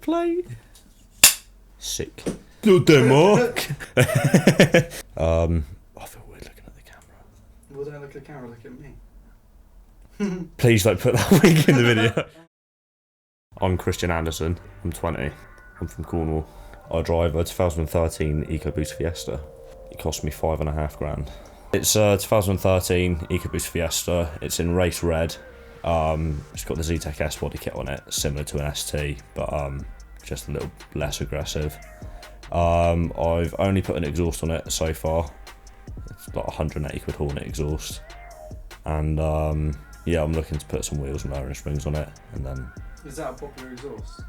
plate. Sick. Good day, Mark. I feel weird looking at the camera. Well, don't look at the camera, look at me. Please don't put that wig in the video. I'm Christian Anderson. I'm 20. I'm from Cornwall. I drive a 2013 EcoBoost Fiesta. It cost me $5,500. It's a 2013 EcoBoost Fiesta. It's in race red. It's got the Zetec S body kit on it, similar to an ST, but just a little less aggressive. I've only put an exhaust on it so far. It's like 180 quid Hornet exhaust. And yeah, I'm looking to put some wheels and lowering springs on it, and then... Is that a popular exhaust?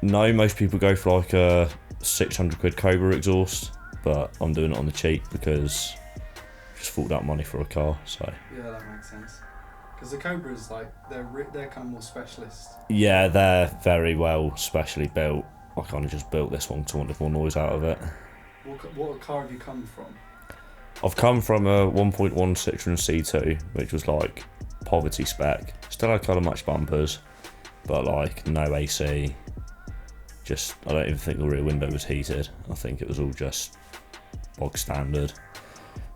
No, most people go for like a 600 quid Cobra exhaust, but I'm doing it on the cheap because I just thought out money for a car, so... Yeah, that makes sense. Because the Cobras, like, they're kind of more specialist. Yeah, they're very well specially built. I kind of just built this one because I wanted more noise out of it. What car have you come from? I've come from a 1.1 Citroen C2, which was like poverty spec. Still had colour match bumpers, but like no AC. Just, I don't even think the rear window was heated. I think it was all just bog standard.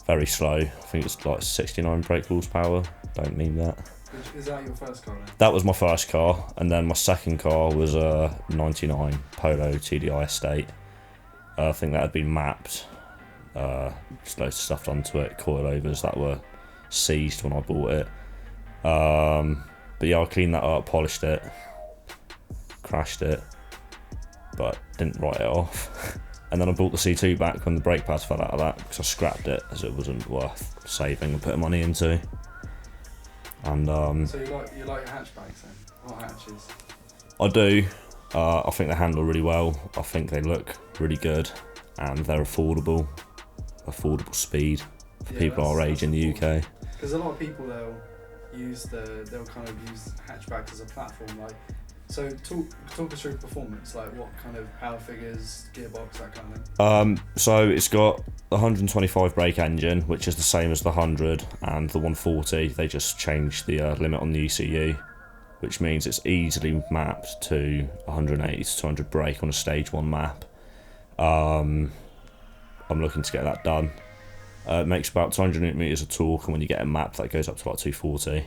Very slow. I think it's like 69 brake horsepower. Don't mean that. Is that your first car then? That was my first car, and then my second car was a 99 Polo TDI Estate. I think that had been mapped. Just loads of stuff done to it, coilovers that were seized when I bought it. But yeah, I cleaned that up, polished it, crashed it, but didn't write it off. And then I bought the C2 back when the brake pads fell out of that because I scrapped it as it wasn't worth saving and putting money into. And so you like hatchbacks then? What hatches? I do. I think they handle really well. I think they look really good, and they're affordable speed for people our age in the UK. Because a lot of people they'll kind of use hatchbacks as a platform. Like, so talk us through performance. Like, what kind of power figures, gearbox, that kind of thing. So it's got the 125 brake engine, which is the same as the 100 and the 140. They just changed the limit on the ECU, which means it's easily mapped to 180 to 200 brake on a stage 1 map. I'm looking to get that done. It makes about 200 newton meters of torque, and when you get a map, that goes up to like 240.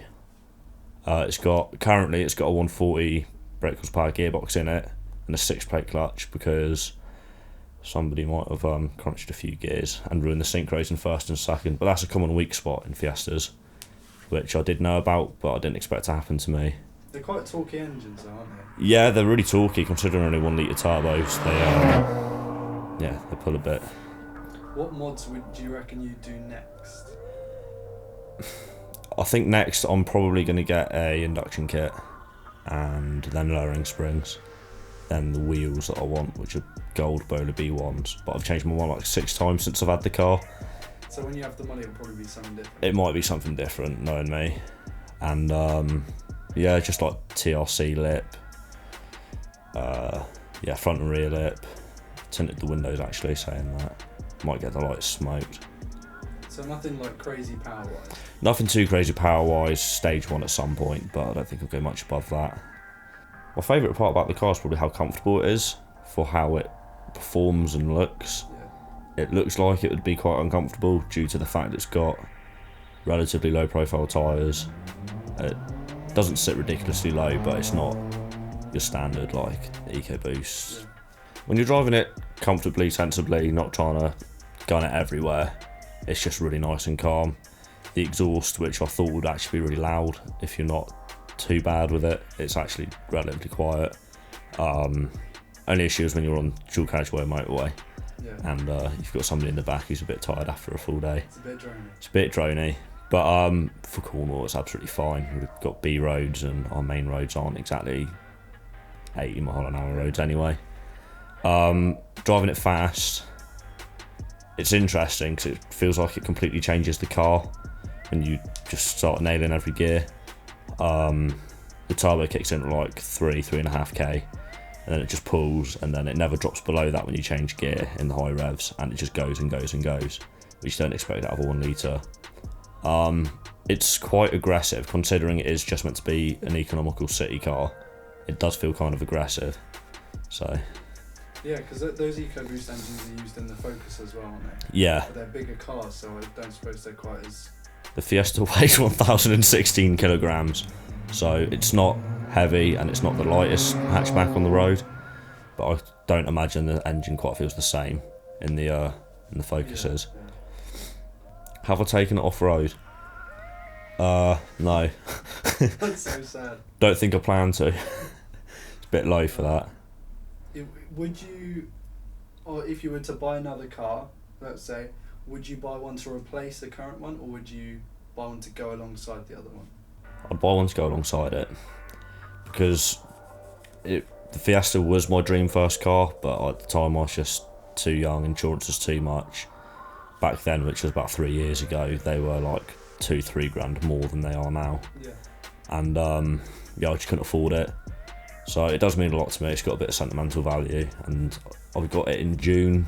Currently it's got a 140 brake horsepower gearbox in it and a 6-plate clutch because somebody might have crunched a few gears and ruined the synchros in first and second. But that's a common weak spot in Fiestas, which I did know about, but I didn't expect to happen to me. They're quite torquey engines, though, aren't they? Yeah, they're really torquey considering only 1 litre turbos. They pull a bit. What mods do you reckon you'd do next? I think next I'm probably going to get a induction kit and then lowering springs, then the wheels that I want, which are gold Bowler B1s, but I've changed my mind like 6 times since I've had the car. So when you have the money, it'll probably be something different. It might be something different, knowing me. And yeah, just like TRC lip, front and rear lip, tinted the windows actually, saying that. Might get the lights smoked. So nothing like crazy power-wise? Nothing too crazy power-wise, stage 1 at some point, but I don't think I'll go much above that. My favourite part about the car is probably how comfortable it is for how it performs and looks. Yeah. It looks like it would be quite uncomfortable due to the fact it's got relatively low profile tyres. It doesn't sit ridiculously low, but it's not your standard like EcoBoost. Yeah. When you're driving it comfortably, sensibly, not trying to gun it everywhere, it's just really nice and calm. The exhaust, which I thought would actually be really loud if you're not too bad with it, it's actually relatively quiet. Only issue is when you're on dual carriageway motorway, yeah, and you've got somebody in the back who's a bit tired after a full day. It's a bit drony. It's a bit drony, but for Cornwall it's absolutely fine. We've got B roads and our main roads aren't exactly 80-mile-an-hour roads anyway. Driving it fast, it's interesting because it feels like it completely changes the car when you just start nailing every gear. The turbo kicks in at like 3.5k, and then it just pulls, and then it never drops below that when you change gear in the high revs, and it just goes and goes and goes, which you don't expect out of a 1 litre. It's quite aggressive considering it is just meant to be an economical city car. It does feel kind of aggressive. So Yeah, because those EcoBoost engines are used in the Focus as well, aren't they? yeah, But they're bigger cars, so I don't suppose they're quite as... the Fiesta weighs 1,016 kilograms, so it's not heavy and it's not the lightest hatchback on the road. But I don't imagine the engine quite feels the same in the Focuses. Yeah. Have I taken it off road? No. That's so sad. Don't think I plan to. It's a bit low for that. Would you, or if you were to buy another car, let's say, would you buy one to replace the current one, or would you buy one to go alongside the other one? I'd buy one to go alongside it, because the Fiesta was my dream first car, but at the time I was just too young, insurance was too much. Back then, which was about 3 years ago, they were like 2-3 grand more than they are now. Yeah. And yeah, I just couldn't afford it. So it does mean a lot to me. It's got a bit of sentimental value, and I got it in June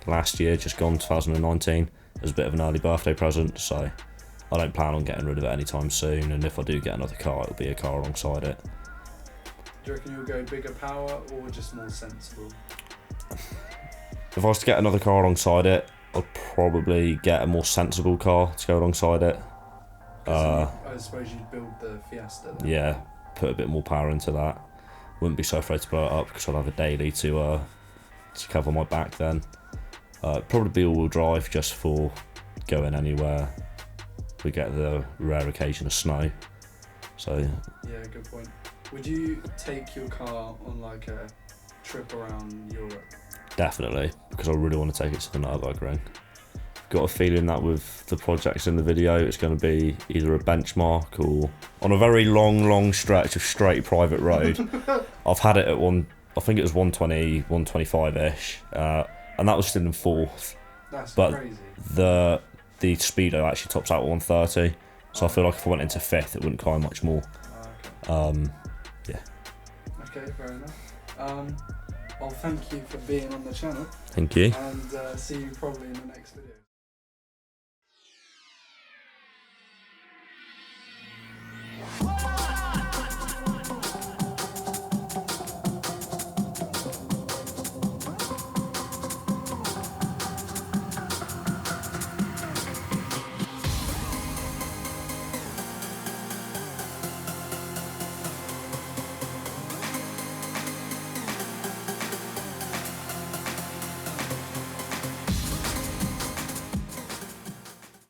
last year, just gone 2019. It was a bit of an early birthday present, so I don't plan on getting rid of it anytime soon. And if I do get another car, it'll be a car alongside it. Do you reckon you'll go bigger power or just more sensible? If I was to get another car alongside it, I'd probably get a more sensible car to go alongside it. I suppose you'd build the Fiesta then. Yeah, put a bit more power into that. Wouldn't be so afraid to blow it up because I'll have a daily to cover my back then. Probably be all-wheel drive just for going anywhere. We get the rare occasion of snow. So yeah, good point. Would you take your car on like a trip around Europe? definitely, because I really want to take it to the Nürburgring. Got a feeling that with the projects in the video, it's going to be either a benchmark or on a very long stretch of straight private road. I've had it at I think it was 120, 125-ish, and that was still in fourth. That's but crazy. The speedo actually tops out at 130, so I feel like if I went into fifth, it wouldn't climb much more. Okay. Yeah. Okay, fair enough. Well, thank you for being on the channel. Thank you. And see you probably in the next video.